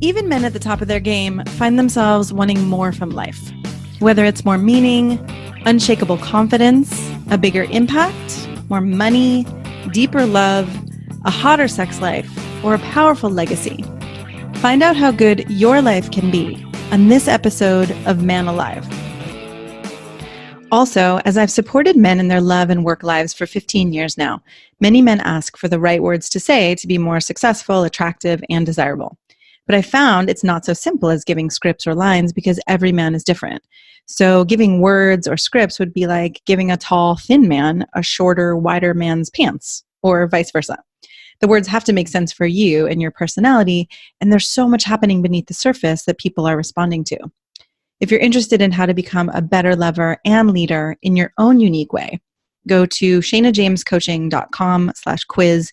Even men at the top of their game find themselves wanting more from life. Whether it's more meaning, unshakable confidence, a bigger impact, more money, deeper love, a hotter sex life, or a powerful legacy. Find out how good your life can be on this episode of Man Alive. Also, as I've supported men in their love and work lives for 15 years now, many men ask for the right words to say to be more successful, attractive, and desirable. But I found it's not so simple as giving scripts or lines because every man is different. So giving words or scripts would be like giving a tall, thin man a shorter, wider man's pants, or vice versa. The words have to make sense for you and your personality, and there's so much happening beneath the surface that people are responding to. If you're interested in how to become a better lover and leader in your own unique way, go to shanajamescoaching.com/quiz,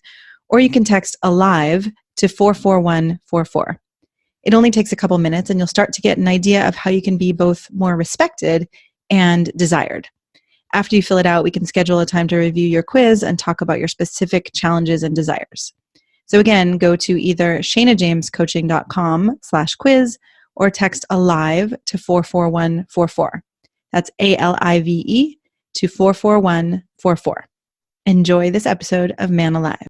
or you can text ALIVE to 44144. It only takes a couple minutes and you'll start to get an idea of how you can be both more respected and desired. After you fill it out, we can schedule a time to review your quiz and talk about your specific challenges and desires. So again, go to either shanajamescoaching.com/quiz or text ALIVE to 44144. That's ALIVE to 44144. Enjoy this episode of Man Alive.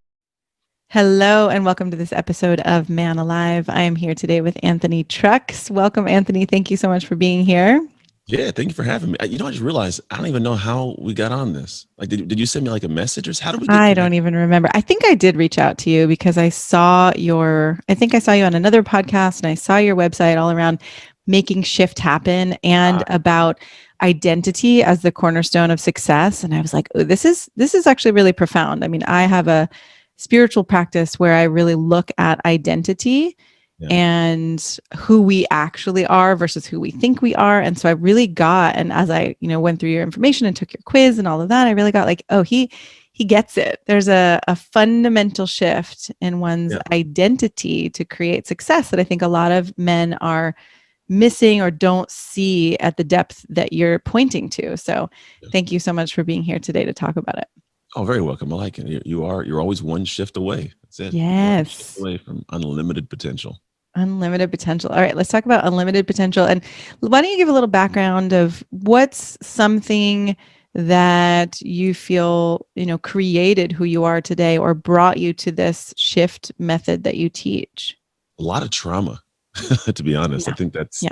Hello, and welcome to this episode of Man Alive. I am here today with Anthony Trucks. Welcome, Anthony. Thank you so much for being here. Yeah, thank you for having me. I just realized I don't even know how we got on this. Like, did you send me like a message or how did we get I don't even remember. I think I did reach out to you because I saw you on another podcast and I saw your website all around making shift happen and about identity as the cornerstone of success. And I was like, oh, this is actually really profound. I mean, I have a spiritual practice where I really look at identity and who we actually are versus who we think we are. And so I really got, and as I, went through your information and took your quiz and all of that, I really got like, oh, he gets it. There's a fundamental shift in one's identity to create success that I think a lot of men are missing or don't see at the depth that you're pointing to. So thank you so much for being here today to talk about it. Oh, very welcome. I like it. You're always one shift away. That's it. Yes. One shift away from unlimited potential. Unlimited potential. All right, let's talk about unlimited potential. And why don't you give a little background of what's something that you feel, created who you are today or brought you to this shift method that you teach? A lot of trauma, to be honest. I think that's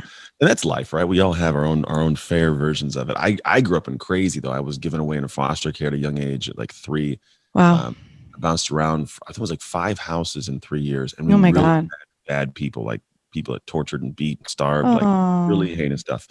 life, right? We all have our own fair versions of it. I grew up in crazy though. I was given away in foster care at a young age at like 3. Wow. I bounced around, I think it was like 5 houses in 3 years. And oh my God. Bad people, like people that tortured and beat, starved, like really heinous stuff.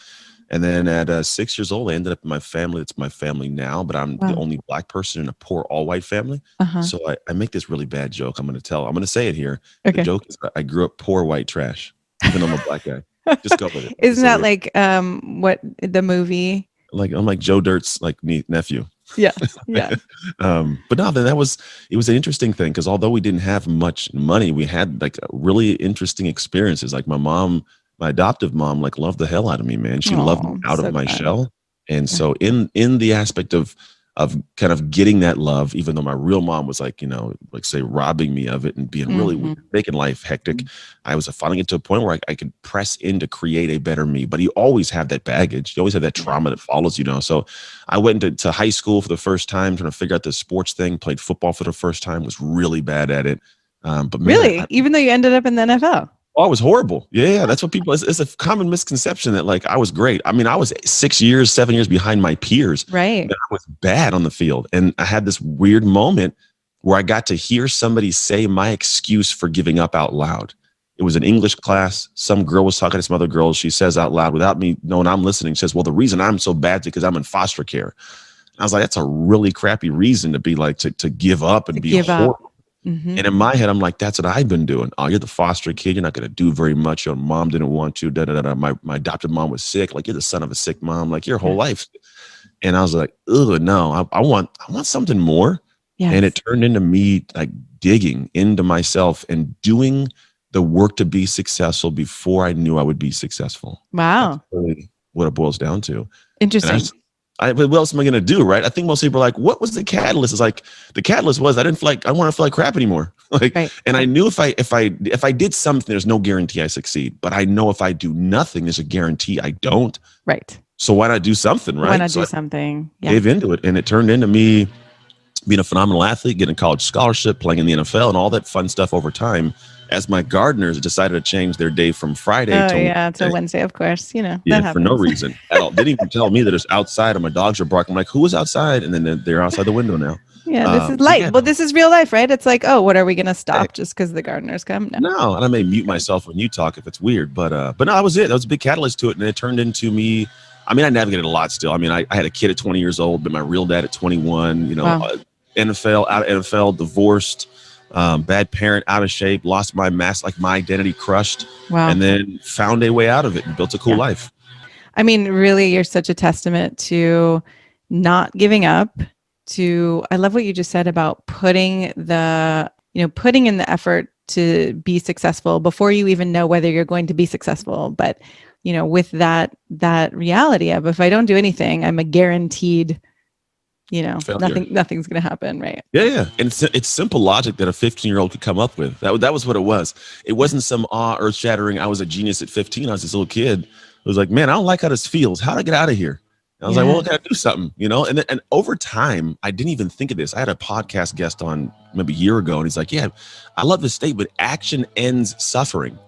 And then at 6 years old, I ended up in my family. It's my family now, but I'm the only Black person in a poor all-white family. So I make this really bad joke. I'm going to say it here. Okay. The joke is I grew up poor white trash, even though I'm a Black guy. Just go with it. Isn't that like what the movie? Like I'm like Joe Dirt's like nephew. Yeah. But no, then it was an interesting thing because although we didn't have much money, we had like really interesting experiences. Like my adoptive mom, like loved the hell out of me, man. She loved me out of my shell. And so in the aspect of kind of getting that love, even though my real mom was like, like say robbing me of it and being really making life hectic, I was finally get to a point where I could press in to create a better me. But you always have that baggage. You always have that trauma that follows you, So I went to high school for the first time, trying to figure out the sports thing, played football for the first time, was really bad at it. But really, even though you ended up in the NFL? Oh, I was horrible. Yeah. That's what it's a common misconception that like I was great. I mean, I was 7 years behind my peers. Right. I was bad on the field. And I had this weird moment where I got to hear somebody say my excuse for giving up out loud. It was an English class. Some girl was talking to some other girls. She says out loud without me knowing I'm listening, says, well, the reason I'm so bad is because I'm in foster care. And I was like, that's a really crappy reason to be like, to give up and be horrible. And in my head, I'm like, that's what I've been doing. Oh, you're the foster kid. You're not going to do very much. Your mom didn't want you. My adopted mom was sick. Like, you're the son of a sick mom. Like, your whole life. And I was like, ugh, no, I want something more. Yes. And it turned into me like digging into myself and doing the work to be successful before I knew I would be successful. Wow. That's really what it boils down to. Interesting. what else am I going to do? Right. I think most people are like, what was the catalyst? It's like, the catalyst was, I didn't feel like, I want to feel like crap anymore. Like, Right. and I knew if I did something, there's no guarantee I succeed, but I know if I do nothing, there's a guarantee I don't. Right. So why not do something? Why Right. not So do I something? Yeah. gave into it, and it turned into me being a phenomenal athlete, getting a college scholarship, playing in the NFL, and all that fun stuff over time. As my gardeners decided to change their day from Friday Oh to yeah, till Wednesday, Wednesday, of course. yeah, That for no happens. reason at all. Didn't even tell me that it's outside and my dogs are barking. I'm like, who was outside? And then they're outside the window now. Yeah, this is But life. yeah, Well, this is real life, right? It's like, oh, what are we gonna hey, stop just because the gardeners come? No. no, and I may mute Good. myself when you talk if it's weird, but no, that was it. That was a big catalyst to it, and it turned into me. I mean, I navigated a lot still. I mean, I had a kid at 20 years old, but my real dad at 21. Wow. NFL, out of NFL, divorced, bad parent, out of shape, lost my like my identity crushed, Wow. and then found a way out of it and built a cool Yeah. life. I mean, really, you're such a testament to not giving up. I love what you just said about putting in the effort to be successful before you even know whether you're going to be successful. But, with that reality of, if I don't do anything, I'm a guaranteed, Failure. nothing's going to happen. Right. Yeah, yeah, and it's simple logic that a 15-year-old could come up with. That was what it was. It Yeah. wasn't some earth shattering. I was a genius at 15. I was this little kid. It was like, man, I don't like how this feels. How do I get out of here? And I was like, well, I Yes. gotta do something, And over time, I didn't even think of this. I had a podcast guest on maybe a year ago, and he's like, yeah, I love this statement. Action ends suffering.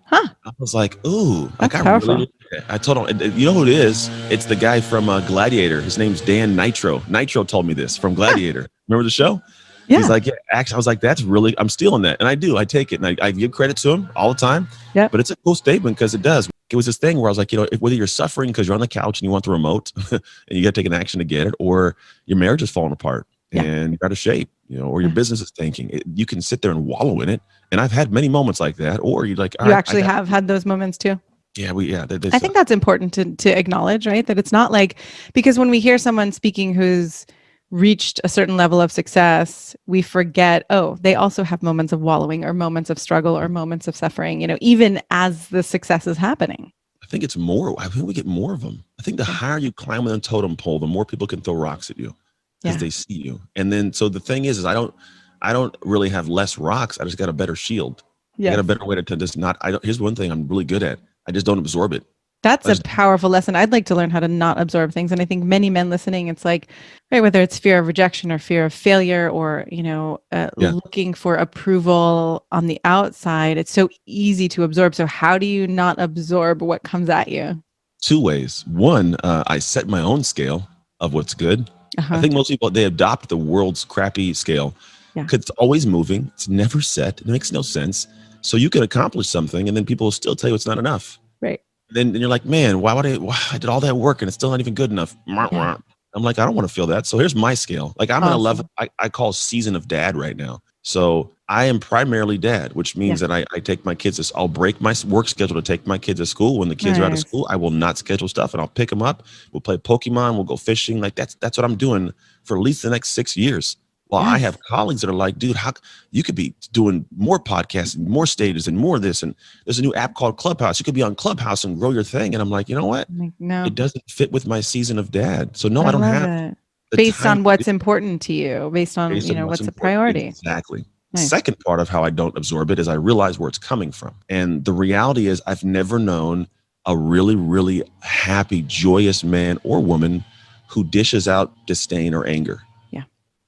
Huh. I was like, ooh, like That's I really, powerful. I told him, you know who it is? It's the guy from Gladiator. His name's Dan Nitro. Nitro told me this from Huh. Gladiator. Remember the show? He's Yeah. like, yeah, actually, I was like, that's really, I'm stealing that. And I do, I take it and I give credit to him all the time. Yep. But it's a cool statement because it does. It was this thing where I was like, whether you're suffering because you're on the couch and you want the remote and you got to take an action to get it, or your marriage is falling apart Yeah. and you're out of shape, or your Yeah. business is tanking, you can sit there and wallow in it. And I've had many moments like that. Or you're like, all You right, I actually got, have had those moments too. yeah, they I think suck. that's important to acknowledge, right? That it's not like, because when we hear someone speaking who's reached a certain level of success, we forget, oh, they also have moments of wallowing or moments of struggle or moments of suffering, even as the success is happening. I think we get more of them. I think the Yeah. higher you climb on the totem pole, the more people can throw rocks at you because Yeah. they see you. And then, so the thing is I don't really have less rocks. I just got a better shield. I got a Yes. better way to just not, I don't, here's one thing I'm really good at. I just don't absorb it. That's I a just, powerful lesson. I'd like to learn how to not absorb things. And I think many men listening, it's like, right, whether it's fear of rejection or fear of failure or, yeah, looking for approval on the outside, it's so easy to absorb. So how do you not absorb what comes at you? two ways. One, I set my own scale of what's good. I Uh-huh. think most people, they adopt the world's crappy scale Yeah. because it's always moving. It's never set. It makes no sense. So you can accomplish something and then people will still tell you it's not enough. Right. Then you're like, man, why I did all that work and it's still not even good enough. Yeah. I'm like, I don't want to feel that. So here's my scale. Like I'm in a level Awesome. I call season of dad right now. So I am primarily dad, which Yeah. means that I take my kids I'll break my work schedule to take my kids to school. When the kids are out of Nice. school, I will not schedule stuff and I'll pick them up. We'll play Pokemon. We'll go fishing. Like that's what I'm doing for at least the next 6 years. Well, I Yes. have colleagues that are like, dude, how you could be doing more podcasts and more stages and more of this. And there's a new app called Clubhouse. You could be on Clubhouse and grow your thing. And I'm like, you know what? Like, no, It doesn't fit with my season of dad. So no, I I don't love have it. the Based time on what's important to you, based on, based on what's what's a important. priority. Exactly. Nice. Second part of how I don't absorb it is I realize where it's coming from. And the reality is I've never known a really, really happy, joyous man or woman who dishes out disdain or anger. Yeah.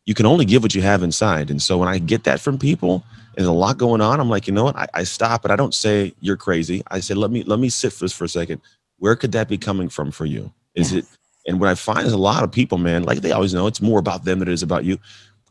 You can only give what you have inside. And so when I get that from people, there's a lot going on. I'm like, you know what? I stop and I don't say you're crazy. I say, let me sit for this for a second. Where could that be coming from for you? Is it, Yes. and what I find is a lot of people, man, like they always know it's more about them than it is about you.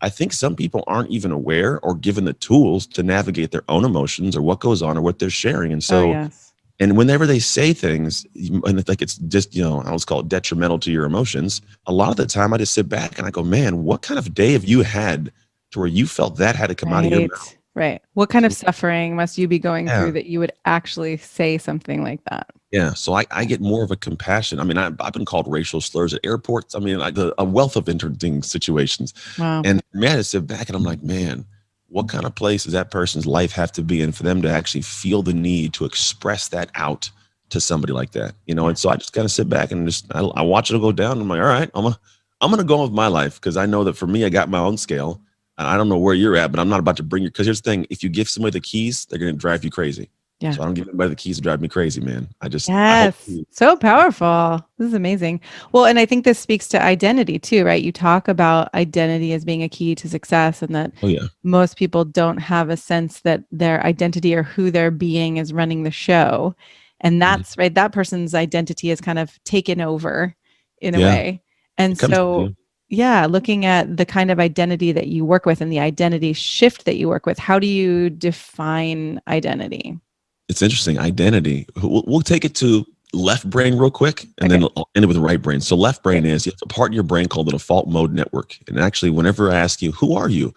I think some people aren't even aware or given the tools to navigate their own emotions or what goes on or what they're sharing. And Oh, so, yes. and whenever they say things, and it's like it's just, I always call it detrimental to your emotions. A lot of the time I just sit back and I go, man, what kind of day have you had to where you felt that had to come out of your mouth? Right. Right. What kind of suffering must you be going Yeah. through that you would actually say something like that? Yeah. So I get more of a compassion. I mean, I've been called racial slurs at airports. I mean, like a wealth of interesting situations. Wow. And man, I sit back and I'm like, man, what kind of place does that person's life have to be in for them to actually feel the need to express that out to somebody like that, And so I just kind of sit back and I watch it go down. I'm like, all right, I'm gonna go on with my life because I know that for me, I got my own scale. And I don't know where you're at, but I'm not about to bring you. Because here's the thing: if you give somebody the keys, they're gonna drive you crazy. Yeah. So I don't give anybody the keys to drive me crazy, man. I hope. Yes. So powerful. This is amazing. Well, and I think this speaks to identity too, right? You talk about identity as being a key to success and that Oh yeah, most people don't have a sense that their identity or who they're being is running the show. And mhm. that's right. That person's identity is kind of taken over in a Yeah. way. And It comes to so, you. yeah, looking at the kind of identity that you work with and the identity shift that you work with, how do you define identity? It's interesting. Identity. We'll take it to left brain real quick, and then Okay, I'll end it with the right brain. So left brain great. is you have a part in your brain called the default mode network. And actually, whenever I ask you, who are you?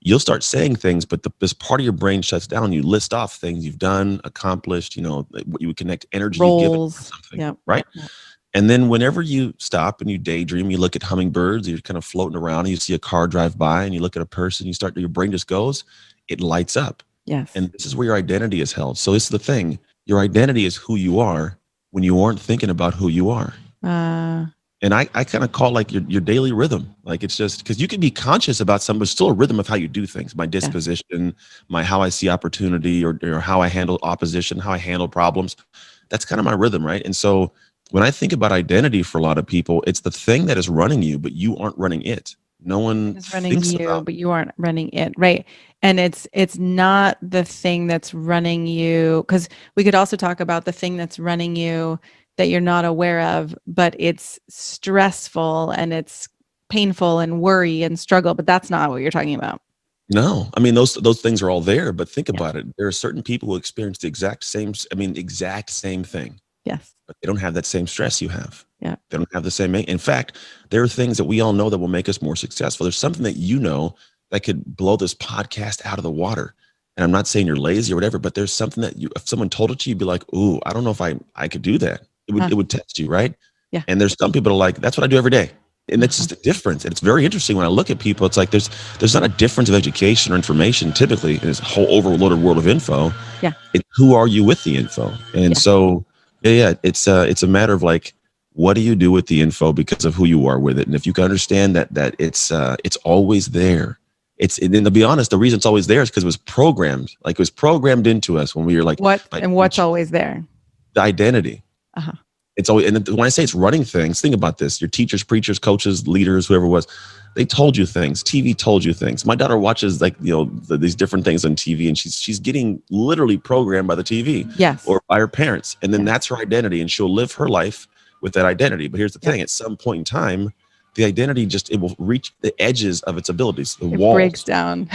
You'll start saying things, but this part of your brain shuts down. You list off things you've done, accomplished, like what you would connect energy you've given to Roles. something, Yep, right? yep, yep. And then whenever you stop and you daydream, you look at hummingbirds, you're kind of floating around, and you see a car drive by, and you look at a person, your brain just goes, it lights up. Yes. And this is where your identity is held. So it's the thing. Your identity is who you are when you aren't thinking about who you are. Uh, And I kind of call like your daily rhythm. Like it's just because you can be conscious about something, but still a rhythm of how you do things, my yeah. disposition, my how I see opportunity or how I handle opposition, how I handle problems. That's kind of my rhythm, right? And so when I think about identity for a lot of people, it's the thing that is running you, but you aren't running it. No It one is running thinks you, about. but you aren't running it, right? And it's not the thing that's running you because we could also talk about the thing that's running you that you're not aware of, but it's stressful and it's painful and worry and struggle, but that's not what you're talking about. No, I mean those things are all there, but think Yeah. about it. There are certain people who experience the exact same, I mean, exact same thing, Yes. but they don't have that same stress you have. Yeah. They don't have the same. In fact, there are things that we all know that will make us more successful. There's something that that could blow this podcast out of the water. And I'm not saying you're lazy or whatever, but there's something that if someone told it to you, you'd be like, "Ooh, I don't know if I could do that." Huh. It would test you, right? Yeah. And there's some people that are like, "That's what I do every day." And that's Uh-huh. just a difference. And it's very interesting when I look at people. It's like there's not a difference of education or information typically in this whole overloaded world of info. Yeah. It's who are you with the info? And Yeah. so yeah, it's a matter of like what do you do with the info because of who you are with it. And if you can understand that it's always there. And then to be honest, the reason it's always there is because it was programmed. Like it was programmed into us when we were like by What's teachers. always there? The identity. Uh-huh. It's always, and when I say it's running things, think about this. Your teachers, preachers, coaches, leaders, whoever it was, they told you things. TV told you things. My daughter watches like, these different things on TV and she's getting literally programmed by the TV Yes. or by her parents. And then Yes. that's her identity and she'll live her life with that identity. But here's the Yep. thing, at some point in time, the identity it will reach the edges of its abilities, the It breaks walls, down.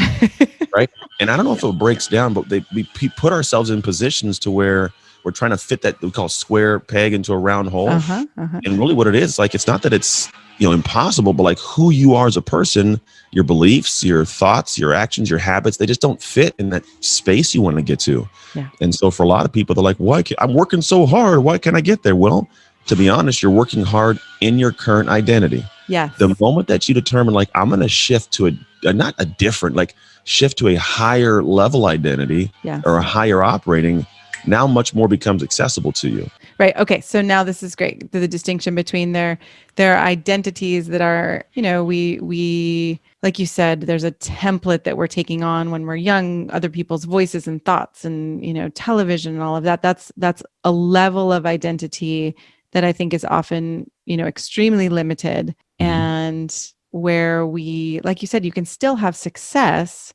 right? And I don't know if it breaks down, but we put ourselves in positions to where we're trying to fit that we call square peg into a round hole. Uh-huh. Uh-huh. And really what it is, like, it's not that it's, impossible, but like who you are as a person, your beliefs, your thoughts, your actions, your habits, they just don't fit in that space you want to get to. Yeah. And so for a lot of people, they're like, I'm working so hard. Why can't I get there? Well, to be honest, you're working hard in your current identity. Yes. The moment that you determine, like, I'm going to shift to not a different, like shift to a higher level identity Yes. or a higher operating, now much more becomes accessible to you. Right. Okay. So now this is great. The distinction between their identities that are, we like you said, there's a template that we're taking on when we're young, other people's voices and thoughts and, television and all of that. That's a level of identity that I think is often, extremely limited and where we, like you said, you can still have success,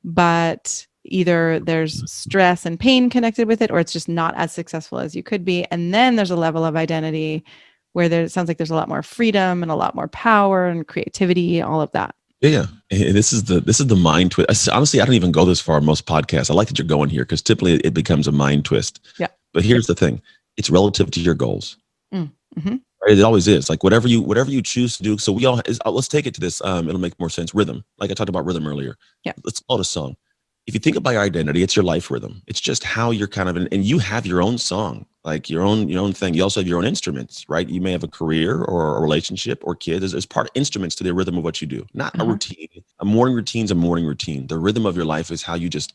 but either there's stress and pain connected with it, or it's just not as successful as you could be. And then there's a level of identity where it sounds like there's a lot more freedom and a lot more power and creativity, all of that. Yeah. And this is the mind twist. Honestly, I don't even go this far in most podcasts. I like that you're going here because typically it becomes a mind twist. Yeah. But here's the thing. It's relative to your goals. Mm-hmm. Right? It always is. Like whatever you choose to do. So let's take it to this. It'll make more sense. Rhythm. Like I talked about rhythm earlier. Yeah. Let's call it a song. If you think about your identity, it's your life rhythm. It's just how you're kind of and you have your own song, like your own thing. You also have your own instruments, right? You may have a career or a relationship or kids as part of instruments to the rhythm of what you do, not a routine. A morning routine's a morning routine. The rhythm of your life is how you just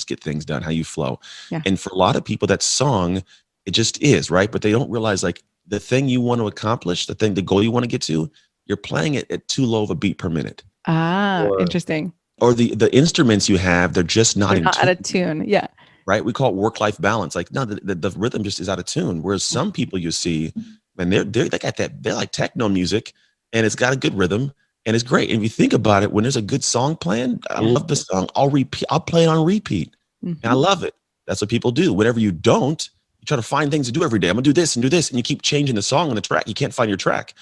get things done, how you flow. Yeah. And for a lot of people, that song It just is, right? But they don't realize like the thing you want to accomplish, the goal you want to get to, you're playing it at too low of a beat per minute. Ah, Or interesting. the instruments you have, they're just not They're in not out tune, of tune. Yeah. right? We call it work-life balance. Like, no, the rhythm just is out of tune. Whereas some people you see, man, they got that, they're like techno music and it's got a good rhythm and it's great. And if you think about it, when there's a good song playing, I Yeah. love the song. I'll play it on repeat. And I Hmm. love it. That's what people do. Whenever you don't, you try to find things to do every day. I'm gonna do this and do this. And you keep changing the song on the track. You can't find your track.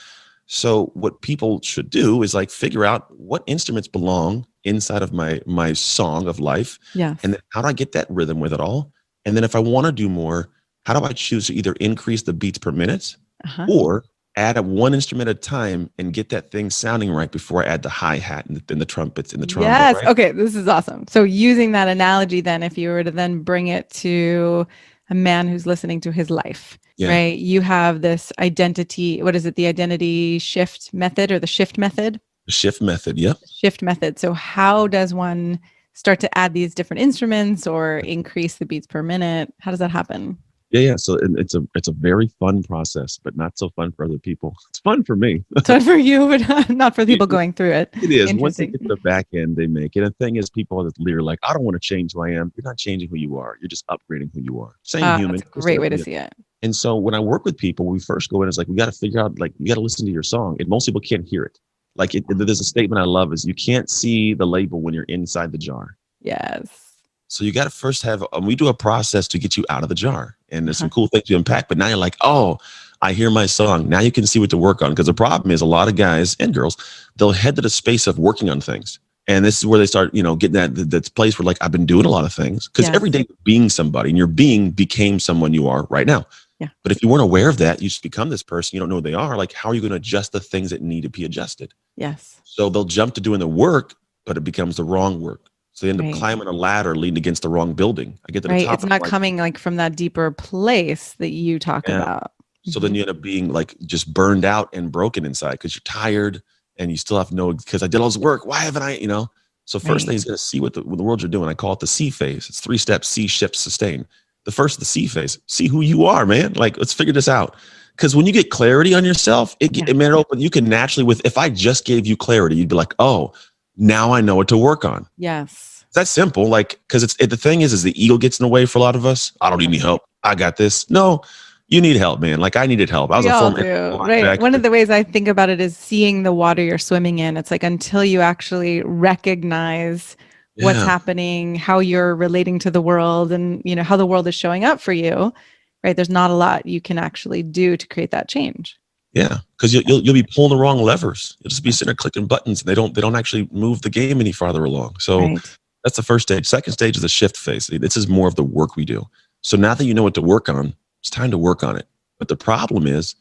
So what people should do is like figure out what instruments belong inside of my song of life, and Yes. then how do I get that rhythm with it all? And then if I want to do more, how do I choose to either increase the beats per minute Uh-huh. or add up one instrument at a time and get that thing sounding right before I add the hi-hat and the trumpets and the trombone, Yes. right? Okay. This is awesome. So using that analogy, then, if you were to then bring it to a man who's listening to his life, Yeah. right? You have this identity. What is it? The identity shift method or the shift method? The shift method. Yeah. Shift method. So how does one start to add these different instruments or increase the beats per minute? How does that happen? Yeah, yeah. So it's a very fun process, but not so fun for other people. It's fun for me. So for you, but not for people going through it. It is. Once they Interesting. get to the back end, they make it. And the thing is, people are leer like, I don't want to change who I am. You're not changing who you are. You're just upgrading who you are. Same That's human. a Just great way to yeah. see it. And so when I work with people, we first go in, it's like, we got to figure out, like, you got to listen to your song. And most people can't hear it. Like, there's a statement I love is you can't see the label when you're inside the jar. Yes. So you got to first have, we do a process to get you out of the jar. And there's Uh-huh. some cool things to unpack. But now you're like, oh, I hear my song. Now you can see what to work on. Because the problem is a lot of guys and girls, they'll head to the space of working on things. And this is where they start, getting that place where like, I've been doing a lot of things. Because every Yes. day you're being somebody and your being became someone you are right now. Yeah. But if you weren't aware of that, you just become this person. You don't know who they are. Like, how are you going to adjust the things that need to be adjusted? Yes. So they'll jump to doing the work, but it becomes the wrong work. So they end up Right. climbing a ladder, leaning against the wrong building. I get to the Right. top It's and I'm not like, coming like from that deeper place that you talk yeah. about. So then you end up being like just burned out and broken inside because you're tired and you still have no, because I did all this work. Why haven't I? So first thing Right. is going to see what the world you're doing. I call it the C phase. It's 3 steps: see, shift, sustain. The C phase, see who you are, man. Like, let's figure this out. Because when you get clarity on yourself, Yeah. man, open. You can naturally, if I just gave you clarity, you'd be like, oh, now I know what to work on. Yes. It's that simple. Like, because the thing is the ego gets in the way for a lot of us. I don't need any help. I got this. No, you need help, man. Like, I needed help. I was We a all former do, right? One linebacker. of the ways I think about it is seeing the water you're swimming in. It's like until you actually recognize what's Yeah. happening, how you're relating to the world, and how the world is showing up for you, right? There's not a lot you can actually do to create that change. Yeah, because you'll be pulling the wrong levers. You'll just be Yes. sitting there clicking buttons, and they don't actually move the game any farther along. So Right. that's the first stage. Second stage is the shift phase. This is more of the work we do. So now that you know what to work on, it's time to work on it. But the problem is,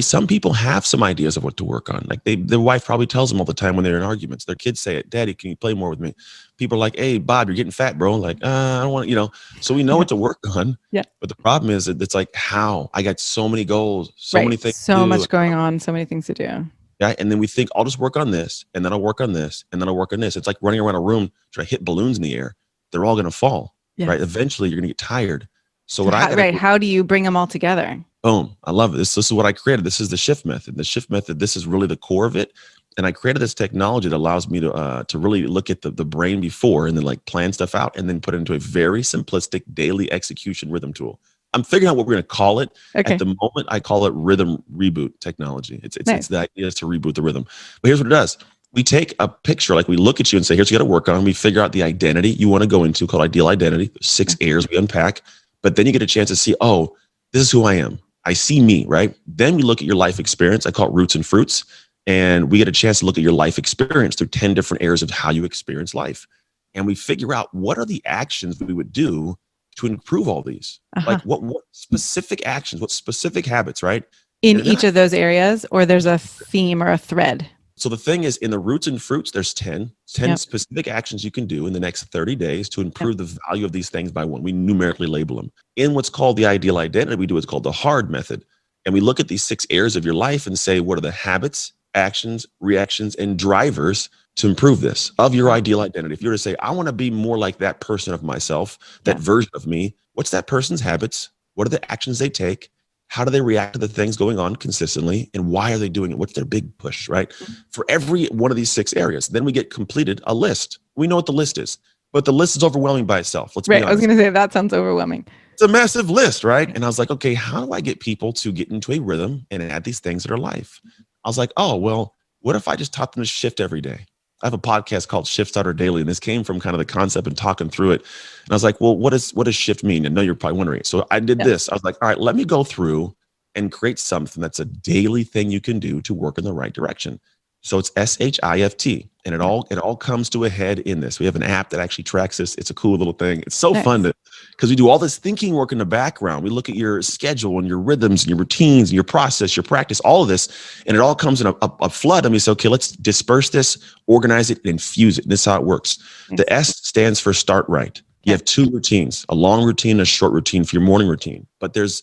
some people have some ideas of what to work on. Like their wife probably tells them all the time when they're in arguments. Their kids say it, "Daddy, can you play more with me?" People are like, "Hey, Bob, you're getting fat, bro." Like, I don't want. So we know Yeah. what to work on. Yeah. But the problem is that it's like, how I got so many goals, so Right. many things to So do. much going on, so many things to do. Yeah. And then we think, I'll just work on this, and then I'll work on this, and then I'll work on this. It's like running around a room trying to hit balloons in the air. They're all going to fall, right? Yes. Eventually, you're going to get tired. So So what I got to do, how do you bring them all together? boom, I love it. This is what I created. This is the shift method. The shift method, this is really the core of it. And I created this technology that allows me to really look at the brain before and then like plan stuff out and then put it into a very simplistic daily execution rhythm tool. I'm figuring out what we're going to call it. Okay. At the moment, I call it rhythm reboot technology. It's Nice. the idea is to reboot the rhythm. But here's what it does. We take a picture, like we look at you and say, here's what you got to work on. We figure out the identity you want to go into called ideal identity. There's 6 areas we unpack. But then you get a chance to see, oh, this is who I am. I see me, right? Then we look at your life experience. I call it roots and fruits. And we get a chance to look at your life experience through 10 different areas of how you experience life. And we figure out what are the actions we would do to improve all these. Uh-huh. Like what specific actions, what specific habits, right? In And then each of those areas, or there's a theme or a thread? So the thing is, in the roots and fruits, there's 10 Yep. specific actions you can do in the next 30 days to improve the value of these things by one. We numerically label them. In what's called the ideal identity, we do what's called the hard method. And we look at these 6 areas of your life and say, what are the habits, actions, reactions, and drivers to improve this of your ideal identity? If you're to say, I want to be more like that person of myself, that version of me, what's that person's habits? What are the actions they take? How do they react to the things going on consistently? And why are they doing it? What's their big push, right? For every one of these 6 areas, then we get completed a list. We know what the list is, but the list is overwhelming by itself. Let's be Right. I was honest. going to say that sounds overwhelming. It's a massive list, right? And I was like, okay, how do I get people to get into a rhythm and add these things to their life? I was like, oh, well, what if I just taught them to shift every day? I have a podcast called Shift Starter Daily, and this came from kind of the concept and talking through it. And I was like, well, what does shift mean? And I know you're probably wondering. So I did Yeah. this. I was like, all right, let me go through and create something that's a daily thing you can do to work in the right direction. So it's SHIFT, and it all comes to a head in this. We have an app that actually tracks this. It's a cool little thing. It's so fun Nice. because we do all this thinking work in the background. We look at your schedule and your rhythms and your routines and your process, your practice, all of this, and it all comes in a flood. And we say, okay, let's disperse this, organize it, and infuse it. And this is how it works. Nice. The S stands for start right. You have 2 routines, a long routine and a short routine for your morning routine. But there's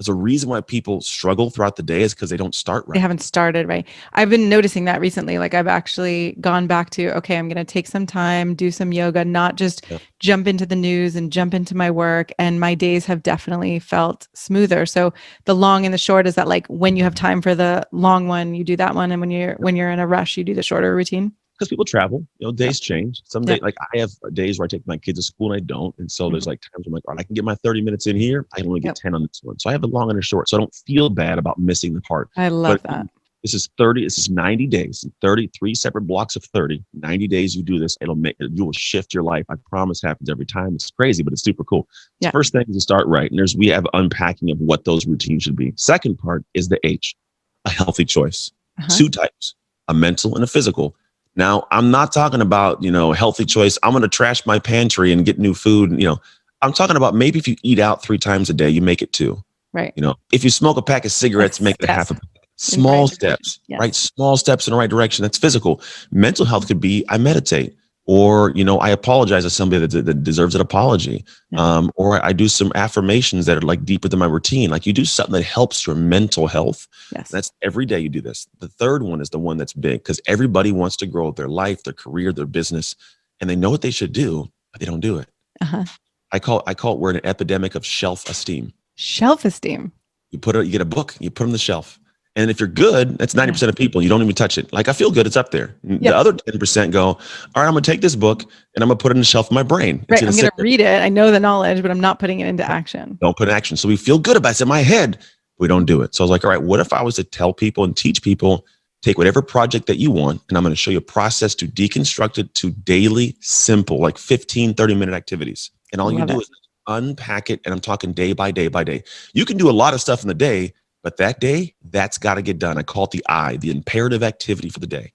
a reason why people struggle throughout the day is because they don't start right. They haven't started right. I've been noticing that recently. Like I've actually gone back to, okay, I'm going to take some time, do some yoga, not just jump into the news and jump into my work. And my days have definitely felt smoother. So the long and the short is that, like, when you have time for the long one, you do that one. And when you're in a rush, you do the shorter routine. Because people travel, days change. Some days, like I have days where I take my kids to school and I don't. And so there's like times I'm like, all right, I can get my 30 minutes in here. I can only get 10 on this one. So I have a long and a short. So I don't feel bad about missing the part. I love that. This is 90 days, 33 separate blocks of 30, 90 days. You do this, you will shift your life. I promise. Happens every time. It's crazy, but it's super cool. Yeah. First thing is to start right. And we have unpacking of what those routines should be. Second part is the H, a healthy choice. 2 types, a mental and a physical. Now, I'm not talking about, healthy choice. I'm going to trash my pantry and get new food. I'm talking about maybe if you eat out 3 times a day, you make it 2. Right. If you smoke a pack of cigarettes, make it a half a pack. Small steps, right? Small steps in the right direction. That's physical. Mental health could be, I meditate, or, I apologize to somebody that deserves an apology. Or I do some affirmations that are like deeper than my routine. Like you do something that helps your mental health. Yes. That's every day you do this. The third one is the one that's big because everybody wants to grow their life, their career, their business, and they know what they should do, but they don't do it. I call it, we're in an epidemic of self-esteem. Self-esteem. You get a book, you put it on the shelf. And if you're good, that's 90% of people. You don't even touch it. Like, I feel good. It's up there. Yep. The other 10% go, all right, I'm going to take this book and I'm going to put it on the shelf of my brain. Right. I'm going to read it. I know the knowledge, but I'm not putting it into action. Don't put it in action. So we feel good about it. It's in my head. We don't do it. So I was like, all right, what if I was to tell people and teach people, take whatever project that you want, and I'm going to show you a process to deconstruct it to daily, simple, like 15, 30-minute activities. And all you do is unpack it. And I'm talking day by day by day. You can do a lot of stuff in the day, but that day, that's got to get done. I call it the I, the imperative activity for the day.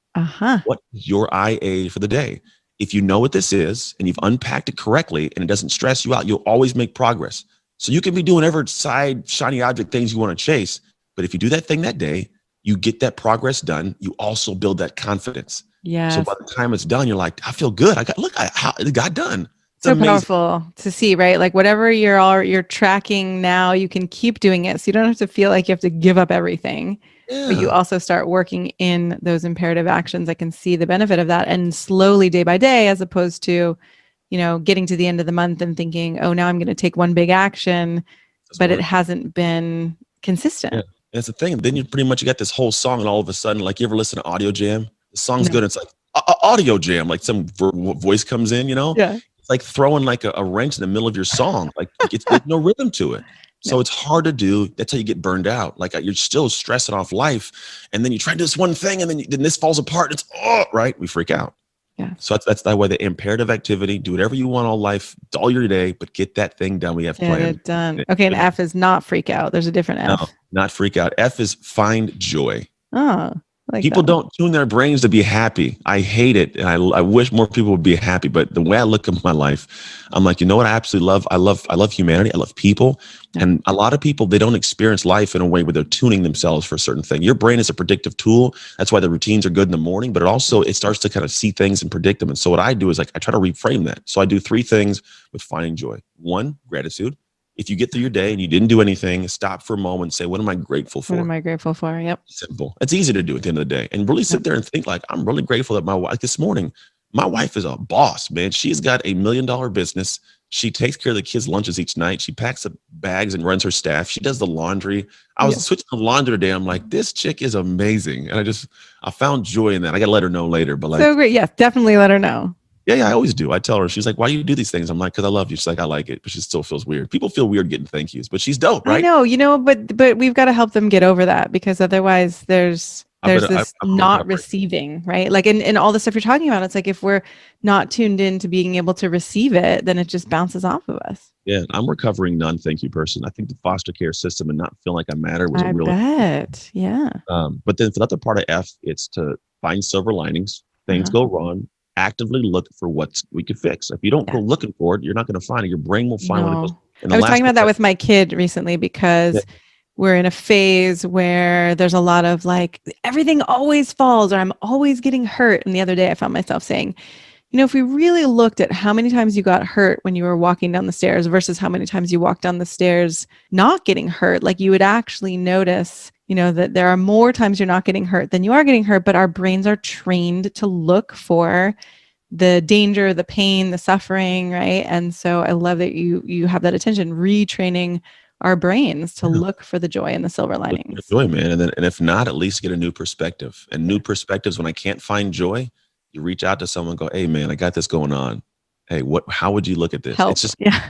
What is your IA for the day? If you know what this is and you've unpacked it correctly and it doesn't stress you out, you'll always make progress. So you can be doing whatever side shiny object things you want to chase. But if you do that thing that day, you get that progress done. You also build that confidence. Yeah. So by the time it's done, you're like, I feel good. How it got done. So powerful to see, right? Like whatever you're tracking now, you can keep doing it. So you don't have to feel like you have to give up everything, but you also start working in those imperative actions. I can see the benefit of that, and slowly day by day, as opposed to, getting to the end of the month and thinking, oh, now I'm going to take one big action, but it hasn't been consistent. Yeah. That's the thing. And then you got this whole song, and all of a sudden, like, you ever listen to Audio Jam? The song's good. It's like Audio Jam, like some voice comes in, Yeah. Like throwing like a wrench in the middle of your song. Like there's no rhythm to it. So it's hard to do. That's how you get burned out. Like you're still stressing off life. And then you try to do this one thing and then this falls apart. It's right. We freak out. Yeah. So that's that way. The imperative activity, do whatever you want all life, all your day, but get that thing done. We have planned. Get it done. Okay. And F is not freak out. There's a different F. No, not freak out. F is find joy. Oh. Like people don't tune their brains to be happy. I hate it. And I wish more people would be happy. But the way I look at my life, I'm like, you know what I absolutely love? I love humanity. I love people. Yeah. And a lot of people, they don't experience life in a way where they're tuning themselves for a certain thing. Your brain is a predictive tool. That's why the routines are good in the morning, but it starts to kind of see things and predict them. And so what I do is I try to reframe that. So I do 3 things with finding joy. 1, gratitude. If you get through your day and you didn't do anything, stop for a moment and say, what am I grateful for? What am I grateful for? Yep. Simple. It's easy to do at the end of the day. And really sit there and think like, I'm really grateful that my wife, this morning, my wife is a boss, man. She's got $1 million business. She takes care of the kids' lunches each night. She packs up bags and runs her staff. She does the laundry. I was Yeah. switching the laundry today. I'm like, this chick is amazing. And I found joy in that. I got to let her know later. But So like, great. Yes, definitely let her know. yeah, I always do. I tell her, she's like, why do you do these things? I'm like, because I love you. She's like, I like it. But she still feels weird. People feel weird getting thank yous, but she's dope, I right? know, but we've got to help them get over that because otherwise there's this I'm not recovering. receiving, right? Like in all the stuff you're talking about, it's like if we're not tuned in to being able to receive it, then it just bounces off of us. Yeah, I'm recovering non-thank you person. I think the foster care system and not feeling like I matter was a I real. bet. Yeah. But then for the other part of F, it's to find silver linings. Things Uh-huh. go wrong. Actively look for what we could fix. If you don't go Yeah. looking for it, you're not going to find it. Your brain will find what it goes. No. And I the was talking last about part, that with my kid recently yeah, because we're in a phase where there's a lot of like everything always falls or I'm always getting hurt. And the other day I found myself saying, if we really looked at how many times you got hurt when you were walking down the stairs versus how many times you walked down the stairs not getting hurt, like you would actually notice, that there are more times you're not getting hurt than you are getting hurt, but our brains are trained to look for the danger, the pain, the suffering, right? And so I love that you have that attention, retraining our brains to yeah, look for the joy and the silver look for linings. joy, man. And if not, at least get a new perspective. And new perspectives, when I can't find joy, you reach out to someone, and go, hey, man, I got this going on. Hey, how would you look at this? It's Help. just Yeah.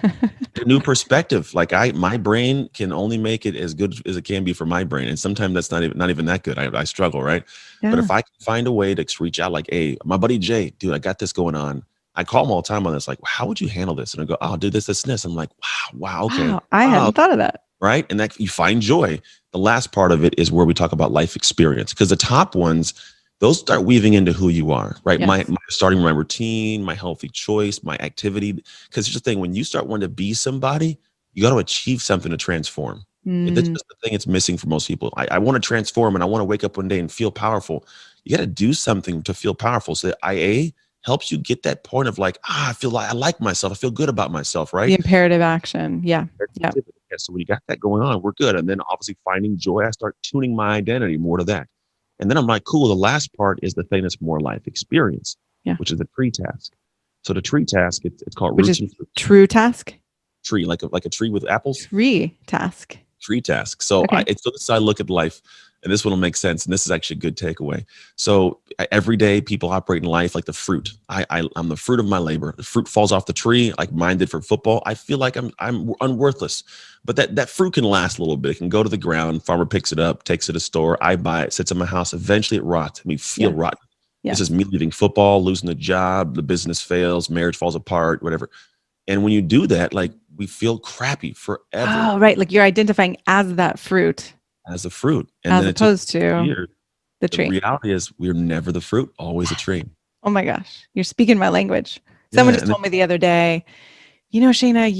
a new perspective. Like my brain can only make it as good as it can be for my brain, and sometimes that's not even that good. I struggle, right? But Yeah. if I can find a way to reach out, like, hey, my buddy Jay, dude, I got this going on. I call him all the time on this. Like, how would you handle this? And I go, oh, do this, and this. I'm like, wow, okay, Wow. I wow, hadn't thought of that. right? And that you find joy. The last part of it is where we talk about life experience, because the top ones, those start weaving into who you are, right? Yes. My starting my routine, my healthy choice, my activity. Because here's the thing: when you start wanting to be somebody, you got to achieve something to transform. That's Mm, just the thing it's missing for most people. I want to transform, and I want to wake up one day and feel powerful. You got to do something to feel powerful. So the IA helps you get that point of like, I feel like I like myself. I feel good about myself, the right? imperative action. Yeah. Yeah. Yeah, so when you got that going on, we're good. And then obviously finding joy, I start tuning my identity more to that. And then I'm like, cool. The last part is the thing that's more life experience, Yeah. which is the tree task. So the tree task, it's called Which roots is and fruits. true task. Tree, like a tree with apples. Tree task. Tree task. So Okay. so this is how I look at life, and this one will make sense. And this is actually a good takeaway. So every day people operate in life like the fruit. I'm the fruit of my labor. The fruit falls off the tree, like mine did for football. I feel like I'm unworthless, but that fruit can last a little bit. It can go to the ground. Farmer picks it up, takes it to the store. I buy it, sits in my house. Eventually, it rots. I mean, feel Yes. rotten. This is Yes. me leaving football, losing the job, the business fails, marriage falls apart, whatever. And when you do that, like we feel crappy forever Oh, right. Like you're identifying as that fruit as a fruit. And as then it took opposed to years. the The tree. reality is we're never the fruit, always a tree. Oh my gosh. You're speaking my language. Someone Yeah. just And then told me the other day, Shayna,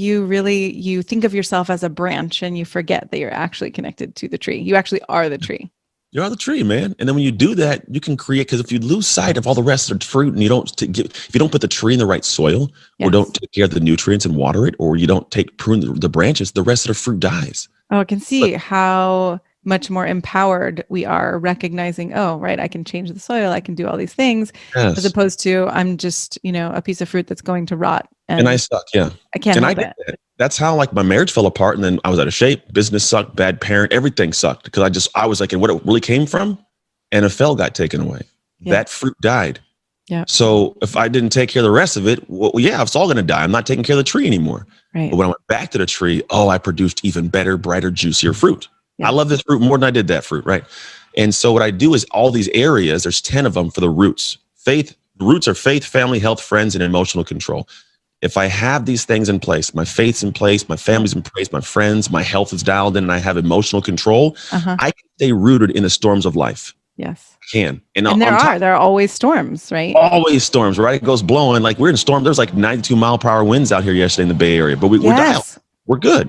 you think of yourself as a branch and you forget that you're actually connected to the tree. You actually are the tree. you're the tree, man. And then when you do that, you can create, because if you lose sight of all the rest of the fruit and you don't if you don't put the tree in the right soil or don't Yes. take care of the nutrients and water it, or you don't prune the branches, the rest of the fruit dies. Oh, I can But see how much more empowered we are recognizing, oh, right, I can change the soil, I can do all these things, as yes. opposed to I'm just, a piece of fruit that's going to rot And I and suck, yeah. I can't And I help did it. that. That's how like my marriage fell apart, and then I was out of shape. Business sucked, bad parent, everything sucked because I was like, and what it really came from, NFL got taken away. Yeah. That fruit died. Yeah. So if I didn't take care of the rest of it, well, yeah, it's all going to die. I'm not taking care of the tree anymore. But Right. when I went back to the tree, oh, I produced even better, brighter, juicier fruit. I Yes. love this fruit more than I did that fruit, right? And so what I do is all these areas, there's 10 of them for the roots. The roots are faith, family, health, friends, and emotional control. If I have these things in place, my faith's in place, my Yeah. family's in place, my friends, my health is dialed in, and I have emotional control, Uh-huh. I can stay rooted in the storms of life. Yes. I can. And And there on top are always storms, right? always storms, right? It goes blowing. Like we're in storm. There's like 92-mile-per-hour winds out here yesterday in the Bay Area, but we're dialed. Yes. We're good.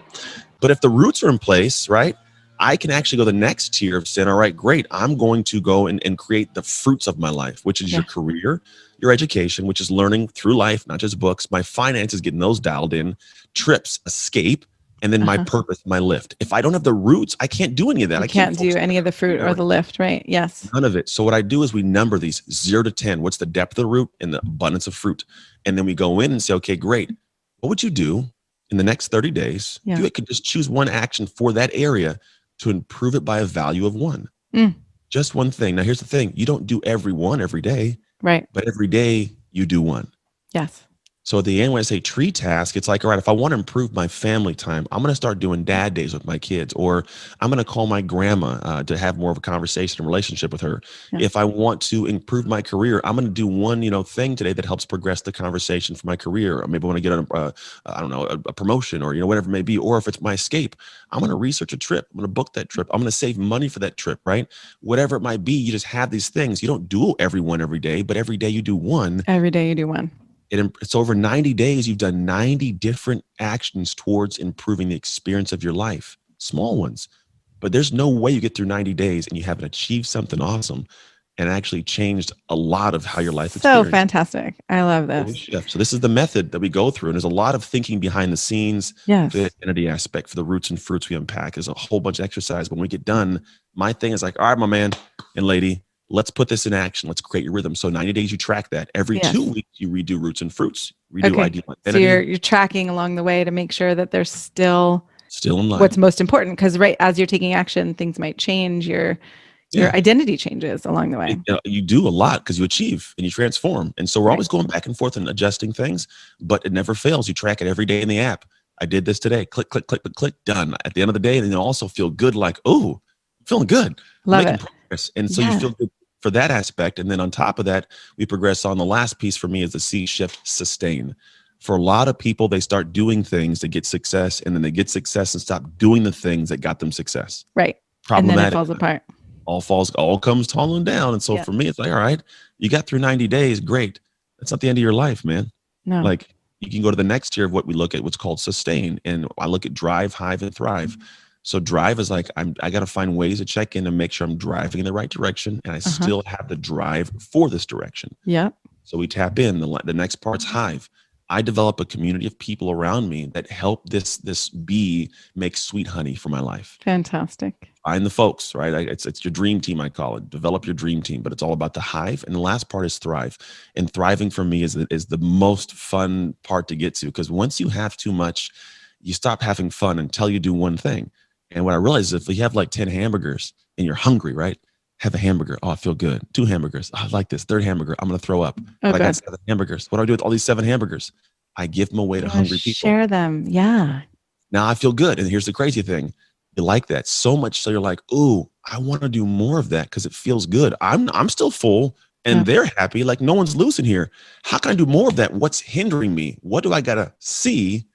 But if the roots are in place, right, I can actually go the next tier of saying, all right, great. I'm going to go and create the fruits of my life, which is Yeah. your career, your education, which is learning through life, not just books, my finances, getting those dialed in, trips, escape, and then my Uh-huh. purpose, my lift. If I don't have the roots, I can't do any of that. You I can't can't do focus on any of the fruit or the lift, right? Yes. none of it. So what I do is we number these 0 to 10. What's the depth of the root and the abundance of fruit? And then we go in and say, okay, great. what would you do in the next 30 days if Yeah. you could just choose one action for that area to improve it by a value of one? Mm, Just one thing. Now, here's the thing. You don't do every one every day, right. but every day you do one. Yes. So at the end, when I say tree task, it's like, all right, if I want to improve my family time, I'm going to start doing dad days with my kids, or I'm going to call my grandma to have more of a conversation and relationship with her. Yeah. If I want to improve my career, I'm going to do one, thing today that helps progress the conversation for my career. Or maybe I want to get on I don't know, a promotion, or, whatever it may be. Or if it's my escape, I'm going to research a trip. I'm going to book that trip. I'm going to save money for that trip, right? Whatever it might be, you just have these things. You don't do every one every day, but every day you do one. Every day you do one. It's over 90 days. You've done 90 different actions towards improving the experience of your life, small ones. But there's no way you get through 90 days and you haven't achieved something awesome and actually changed a lot of how your life So experience. fantastic. I love Holy this. shift. So this is the method that we go through. And there's a lot of thinking behind the scenes for the Yes. identity aspect, for the roots and fruits we unpack. There's a whole bunch of exercise. When we get done, my thing is like, all right, my man and lady, let's put this in action. Let's create your rhythm. So 90 days, you track that. Every 2 weeks, you redo roots and fruits, redo Okay. ideal So identity, you're tracking along the way to make sure that there's still still in what's line. most important, because right as you're taking action, things might change. Your Yeah. identity changes along the way. You do a lot because you achieve and you transform. And so we're Right. always going back and forth and adjusting things, but it never fails. You track it every day in the app. I did this today. Click, click, click, click, click, done. At the end of the day, and you also feel good, like, oh, I'm feeling good. I'm Love making it. progress. And so you Yeah. feel good for that aspect. And then on top of that, we progress on the last piece for me is the C shift sustain. For a lot of people, they start doing things to get success, and then they get success and stop doing the things that got them success. Right. And then it Problematic. falls apart. All comes tumbling down. And so Yeah. for me, it's like, all right, you got through 90 days, great. That's not the end of your life, man. No. Like, you can go to the next tier of what we look at, what's called sustain. And I look at drive, hive, and thrive. So drive is like, I got to find ways to check in and make sure I'm driving in the right direction, and I Uh-huh. still have the drive for this direction. Yep. So we tap in. The next part's hive. I develop a community of people around me that help this bee make sweet honey for my life. Fantastic. Find the folks, right? It's your dream team, I call it. Develop your dream team, but it's all about the hive. And the last part is thrive. And thriving for me is the most fun part to get to, because once you have too much, you stop having fun until you do one thing. And what I realize is if you have like 10 hamburgers and you're hungry, right? Have a hamburger. Oh, I feel good. 2 hamburgers. Oh, I like this. Third hamburger. I'm going to throw up. Oh, But I got good. 7 hamburgers. What do I do with all these 7 hamburgers? I give them away to You want to hungry people. share them. Yeah. Now I feel good. And here's the crazy thing. You like that so much. So you're like, ooh, I want to do more of that because it feels good. I'm still full Yeah. and they're happy. Like no one's losing here. How can I do more of that? What's hindering me? What do I gotta see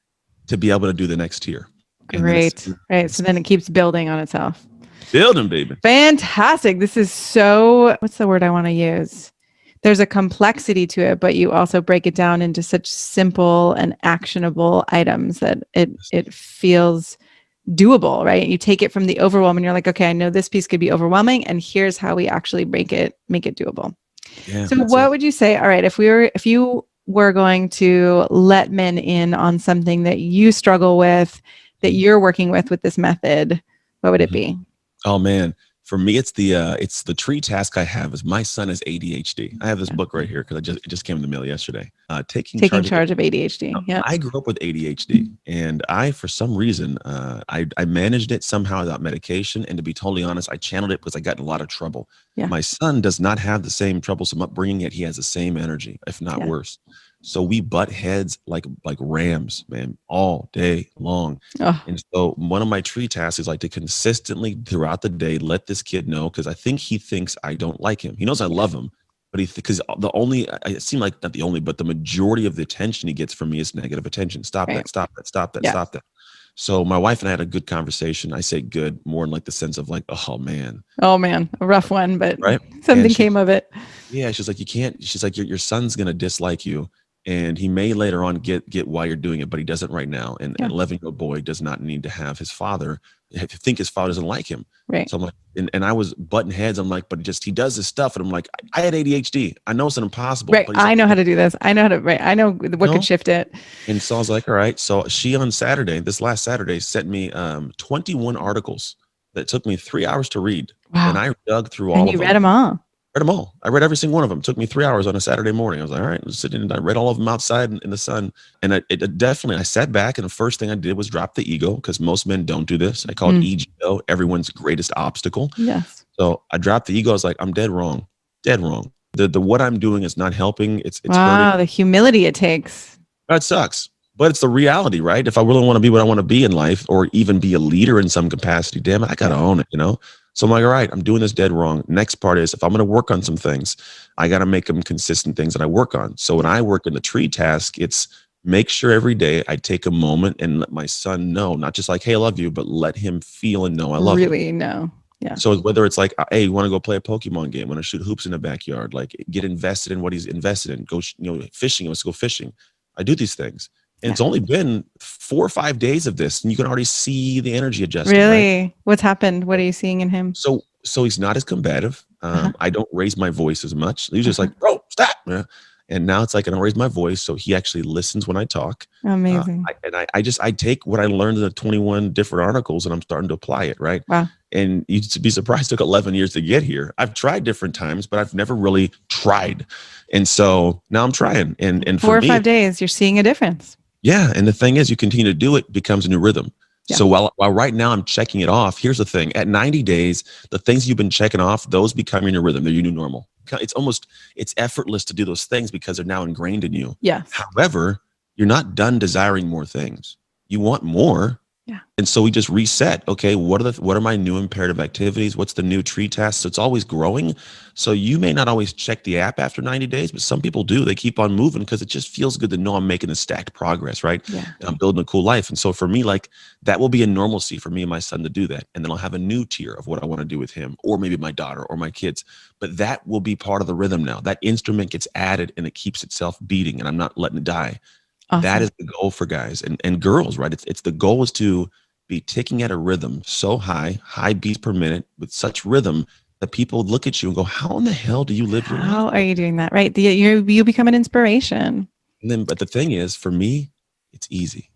to be able to do the next tier? And then Great. Right. So then it keeps building on itself. building, baby. Fantastic. This is so, what's the word I want to use? There's a complexity to it, but you also break it down into such simple and actionable items that it feels doable, right? You take it from the overwhelm and you're like, okay, I know this piece could be overwhelming, and here's how we actually make it doable. Yeah. So what would you say? All right, if you were going to let men in on something that you struggle with, that you're working with this method, what would it be? Oh man, for me, it's the tree task I have is my son is ADHD. I have this book right here because it just came in the mail yesterday. Taking Charge of ADHD. Yeah. I grew up with ADHD, and for some reason, I managed it somehow without medication. And to be totally honest, I channeled it because I got in a lot of trouble. Yeah. My son does not have the same troublesome upbringing, yet he has the same energy, if not worse. So we butt heads like rams, man, all day long. Oh, And so one of my tree tasks is like to consistently throughout the day let this kid know, because I think he thinks I don't like him. He knows I love him, but because it seemed like not the only, but the majority of the attention he gets from me is negative attention. Stop right. that, stop that, stop that, Yeah. stop that. So my wife and I had a good conversation. I say good more in like the sense of like, oh man, Oh man, a rough one, but right? something And came of it. yeah, she's like, you can't. She's like, your son's gonna dislike you, and he may later on get why you're doing it, but he doesn't right now. And Yeah. an 11-year-old boy does not need to have his father think his father doesn't like him. Right. So I'm like, and I was butting heads. I'm like, but he does this stuff, and I'm like, I had ADHD. I know it's impossible. Right. But he's I like, know how to do this. I know how to. Right. I know what No. could shift it. and so I was like, all right. So she on Saturday, this last Saturday, sent me 21 articles that took me 3 hours to read. Wow. And I dug through And all you of read them. them all. Read them all. I read every single one of them. It took me 3 hours on a Saturday morning. I was like, all right, I'm sitting and I read all of them outside in the sun. And it definitely, I sat back and the first thing I did was drop the ego because most men don't do this. I call it EGO, everyone's greatest obstacle. Yes. So I dropped the ego. I was like, I'm dead wrong. Dead wrong. The what I'm doing is not helping. It's hurting. Wow, the humility it takes. That sucks. But it's the reality, right? If I really want to be what I want to be in life or even be a leader in some capacity, damn it, I got to own it. So I'm like, all right, I'm doing this dead wrong. Next part is if I'm going to work on some things, I got to make them consistent things that I work on. So when I work in the tree task, it's make sure every day I take a moment and let my son know, not just like, hey, I love you, but let him feel and know I love him. Really, no. Yeah. So whether it's like, hey, you want to go play a Pokemon game, want to shoot hoops in the backyard, like get invested in what he's invested in, go, fishing, let's go fishing. I do these things. And it's only been 4 or 5 days of this, and you can already see the energy adjusting. Really? Right? What's happened? What are you seeing in him? So he's not as combative. I don't raise my voice as much. He's just like, bro, stop. And now it's like I don't raise my voice, so he actually listens when I talk. Amazing. I take what I learned in the 21 different articles, and I'm starting to apply it. Right. Wow. And you'd be surprised. It took 11 years to get here. I've tried different times, but I've never really tried. And so now I'm trying. And 4 or 5 days, you're seeing a difference. Yeah. And the thing is, you continue to do it, becomes a new rhythm. Yeah. So while right now I'm checking it off, here's the thing. At 90 days, the things you've been checking off, those become your new rhythm. They're your new normal. It's effortless to do those things because they're now ingrained in you. Yes. However, you're not done desiring more things. You want more. Yeah. And so we just reset. Okay, what are my new imperative activities? What's the new tree task? So it's always growing. So you may not always check the app after 90 days, but some people do. They keep on moving because it just feels good to know I'm making the stacked progress, right? Yeah. And I'm building a cool life. And so for me, like that will be a normalcy for me and my son to do that. And then I'll have a new tier of what I want to do with him, or maybe my daughter or my kids. But that will be part of the rhythm now. That instrument gets added and it keeps itself beating, and I'm not letting it die. Awesome. That is the goal for guys and girls, right? It's the goal is to be ticking at a rhythm so high beats per minute with such rhythm that people look at you and go, how in the hell do you live your life? How are you doing that? Right. You become an inspiration. And then, but the thing is, for me, it's easy.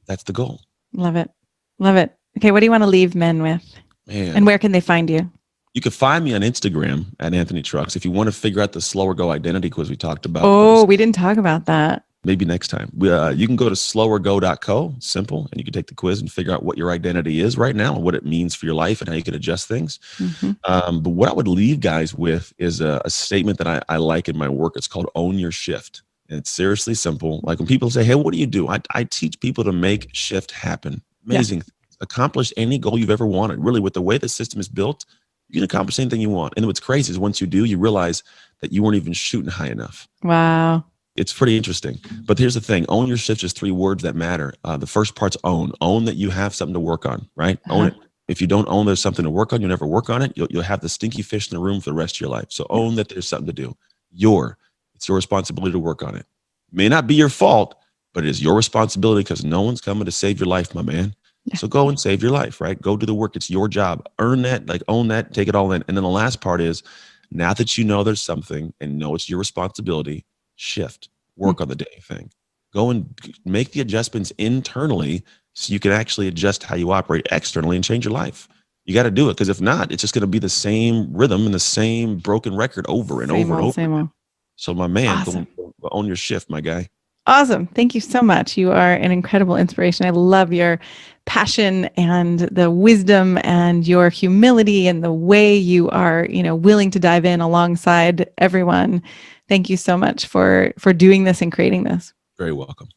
That's the goal. Love it. Love it. Okay. What do you want to leave men with? Man. And where can they find you? You can find me on Instagram at Anthony Trucks. If you want to figure out the slower go identity quiz we talked about. Oh, we didn't talk about that. Maybe next time. You can go to slowergo.co, simple, and you can take the quiz and figure out what your identity is right now and what it means for your life and how you can adjust things. Mm-hmm. But what I would leave guys with is a statement that I like in my work. It's called own your shift. And it's seriously simple. Like when people say, hey, what do you do? I teach people to make shift happen. Amazing. Yeah. Accomplish any goal you've ever wanted. Really, with the way the system is built, you can accomplish anything you want. And what's crazy is once you do, you realize that you weren't even shooting high enough. Wow. It's pretty interesting. But here's the thing. Own your shift is 3 words that matter. The first part's own. Own that you have something to work on, right? Own it. If you don't own there's something to work on, you'll never work on it. You'll have the stinky fish in the room for the rest of your life. So own that there's something to do. It's your responsibility to work on it. It may not be your fault, but it is your responsibility because no one's coming to save your life, my man. Yeah. So go and save your life, right? Go do the work. It's your job. Earn that, like own that, take it all in. And then the last part is now that you know there's something and know it's your responsibility, shift. Work on the day thing. Go and make the adjustments internally so you can actually adjust how you operate externally and change your life. You got to do it because if not, it's just going to be the same rhythm and the same broken record over and over and over. Same old. So my man, awesome. Go own your shift, my guy. Awesome. Thank you so much. You are an incredible inspiration. I love your passion and the wisdom and your humility and the way you are, willing to dive in alongside everyone. Thank you so much for doing this and creating this. Very welcome.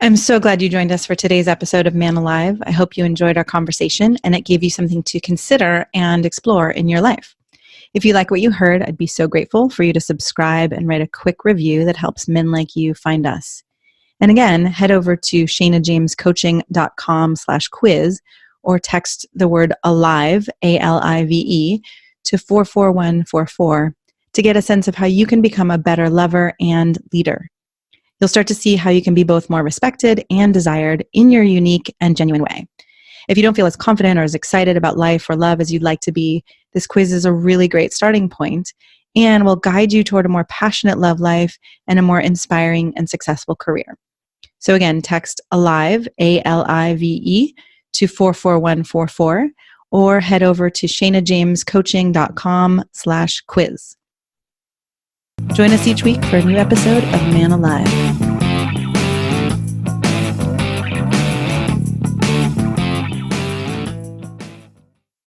I'm so glad you joined us for today's episode of Man Alive. I hope you enjoyed our conversation and it gave you something to consider and explore in your life. If you like what you heard, I'd be so grateful for you to subscribe and write a quick review that helps men like you find us. And again, head over to ShanaJamesCoaching.com/quiz or text the word ALIVE, ALIVE, to 44144 to get a sense of how you can become a better lover and leader. You'll start to see how you can be both more respected and desired in your unique and genuine way. If you don't feel as confident or as excited about life or love as you'd like to be, this quiz is a really great starting point and will guide you toward a more passionate love life and a more inspiring and successful career. So again, text ALIVE, ALIVE, to 44144 or head over to shanajamescoaching.com/quiz. Join us each week for a new episode of Man Alive.